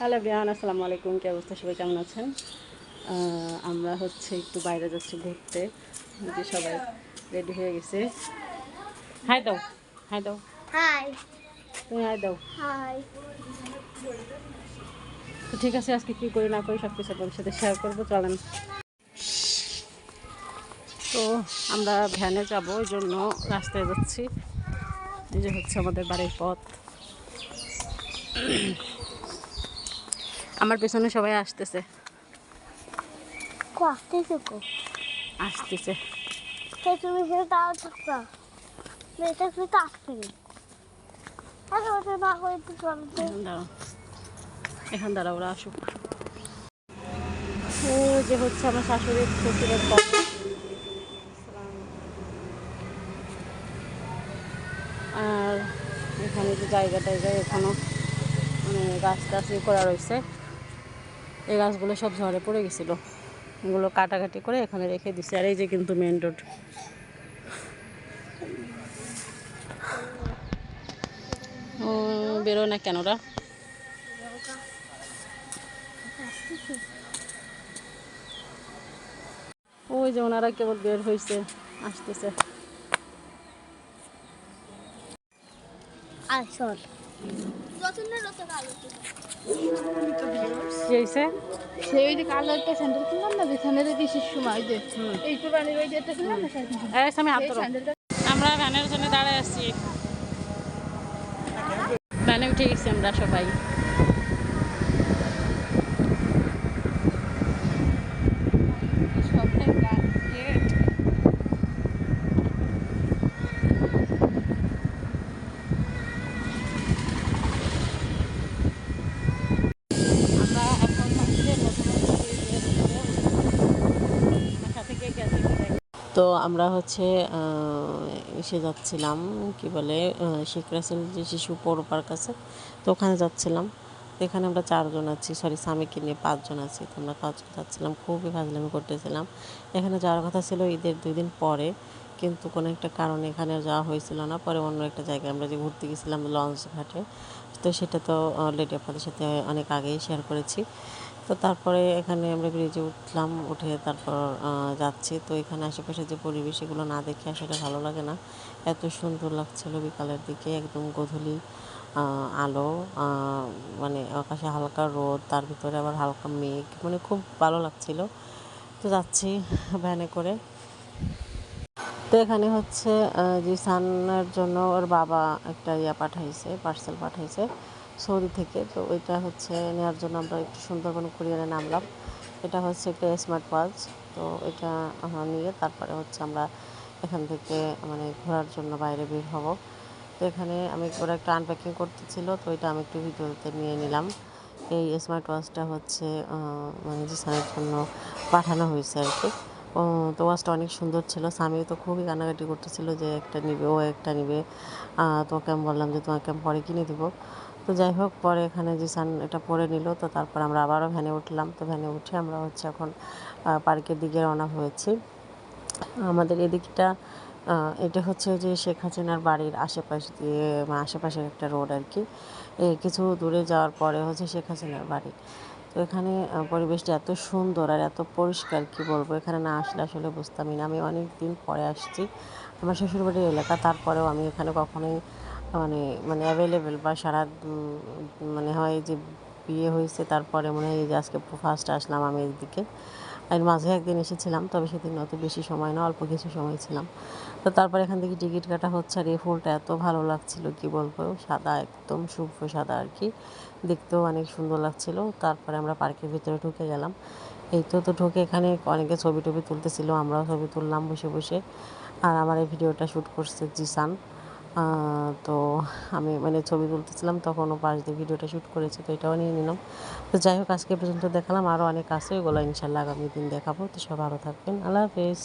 Hello everyone, আসসালামু আলাইকুম। কি অবস্থা, সবাই কেমন আছেন? আমরা একটু বাইরে যাচ্ছি ঘুরতে। যে সবাই রেডি হয়ে গেছে। হাই দাও, হাই দাও, হাই। তুমি হাই দাও। হাই। তো ঠিক আছে, আজকে কী করি না করি সব কিছু আপনাদের সাথে শেয়ার করবো, চলেন। তো আমরা ভ্যানে যাব, ওই জন্য রাস্তায় যাচ্ছি। এই যে হচ্ছে আমাদের বাড়ির পথ। আমার পেছনে সবাই আসতেছে আসতেছে। তুমি সেটা তাও থাকবা, এটা শুধু আসতে না করে একটু চলতে। এখন দাঁড়া, ওরা আসুক। ও যে হচ্ছে আমার শাশুড়ির শ্বশুরের পথ। আর এখানে যে জায়গাটায় এখনও মানে গাছ টাছ করা রয়েছে। এই গাছগুলো সব ঝড়ে পড়ে গেছিলো, এগুলো কাটাকাটি করে এখানে রেখে দিছে। আর এই যে কিন্তু মেন রোড। ও বেরো না কেন ওরা? ওই যে ওনারা কেবল বের হয়েছে, আসতেছে। আমরা ভ্যানের জন্য দাঁড়ায় আসছি, ভ্যানে উঠে গেছি আমরা সবাই। তো আমরা এসে যাচ্ছিলাম কি বলে শেখ রাসেল যে শিশু পৌর পার্ক আছে, তো ওখানে যাচ্ছিলাম। তো এখানে আমরা 4 জন আছি, স্বামীকে নিয়ে 5 জন আছি। তো আমরা কাজ যাচ্ছিলাম, খুবই ফাজলামি করতেছিলাম। এখানে যাওয়ার কথা ছিল ঈদের 2 দিন পরে, কিন্তু কোনো একটা কারণে এখানে যাওয়া হয়েছিল না। পরে অন্য একটা জায়গায় আমরা যে ঘুরতে গেছিলাম লঞ্চ ঘাটে, তো সেটা তো অলরেডি আপনাদের সাথে অনেক আগেই শেয়ার করেছি। তো তারপরে এখানে আমরা ব্রিজে উঠলাম, উঠে তারপর যাচ্ছি। তো এখানে আশেপাশে যে পরিবেশ, এগুলো না দেখে আসলে ভালো লাগে না। এত সুন্দর লাগছিল বিকালের দিকে, একদম গোধূলি আলো, মানে আকাশে হালকা রোদ, তার ভিতরে আবার হালকা মেঘ, মানে খুব ভালো লাগছিল। তো যাচ্ছি ভ্যানে করে। তো এখানে জিসানের জন্য ওর বাবা একটা পাঠাইছে, পার্সেল পাঠাইছে সৌদি থেকে। তো ওইটা নেওয়ার জন্য আমরা একটু সুন্দরবন কুরিয়ারে নামলাম। এটা একটা স্মার্ট ওয়াচ। তো এটা নিয়ে তারপরে আমরা এখান থেকে মানে ঘোরার জন্য বাইরে বের হব। তো এখানে ওরা একটা আনপ্যাকিং করতেছিল, তো এটা আমি একটু ভিডিওতে নিয়ে নিলাম। এই স্মার্ট ওয়াচটা মানে জিসানের জন্য পাঠানো হয়েছে আর কি। তো ওয়াচটা অনেক সুন্দর ছিল। স্বামী তো খুবই কান্নাকাটি করতেছিল যে একটা নিবে, ও একটা নিবে। তো ওকে আমি বললাম যে তোমাকে আমি পরে কিনে দিব। তো যাই হোক, পরে এখানে জিসান এটা পরে নিল। তো তারপর আমরা আবারও ভ্যানে উঠলাম। তো ভ্যানে উঠে আমরা এখন পার্কের দিকে রওনা হয়েছি। আমাদের এদিকটা এটা যে শেখ হাসিনার বাড়ির আশেপাশ দিয়ে, আশেপাশের একটা রোড আর কি। কিছু দূরে যাওয়ার পরে শেখ হাসিনার বাড়ি। তো এখানে পরিবেশটা এত সুন্দর আর এত পরিষ্কার, কি বলবো, এখানে না আসলে আসলে বুঝতামই না। আমি অনেক দিন পরে আসছি, আমার শ্বশুরবাড়ির এলাকা, তারপরেও আমি এখানে কখনোই মানে মানে অ্যাভেলেবেল বা মানে হয় যে বিয়ে হয়েছে তারপরে মনে হয় যে আজকে ফার্স্ট আসলাম আমি এদিকে। এর মাঝে একদিন এসেছিলাম, তবে সেদিন অত বেশি সময় না, অল্প কিছু সময় ছিলাম। তো তারপর এখান থেকে টিকিট কাটা হচ্ছে। আর এই ফুলটা এত ভালো লাগছিল, কি বলবো, সাদা, একদম শুভ্র সাদা আর কি, দেখতেও অনেক সুন্দর লাগছিল। তারপরে আমরা পার্কের ভিতরে ঢুকে গেলাম। এই তো ঢুকে এখানে অনেকে ছবি টবি তুলতেছিল, আমরাও ছবি তুললাম বসে বসে। আর আমার এই ভিডিওটা শ্যুট করছে জিসান। তো আমি মানে ছবি তুলতেছিলাম, তখন ও পাশ দিয়ে ভিডিওটা শ্যুট করেছে, তো এটাও নিয়ে নিলাম। তো যাই হোক, আজকে পর্যন্ত দেখালাম, আরও অনেক আছে, ওগুলো ইনশাল্লাহ আগামী দিন দেখাবো। তো সব ভালো থাকবেন, আল্লাহ হাফেজ।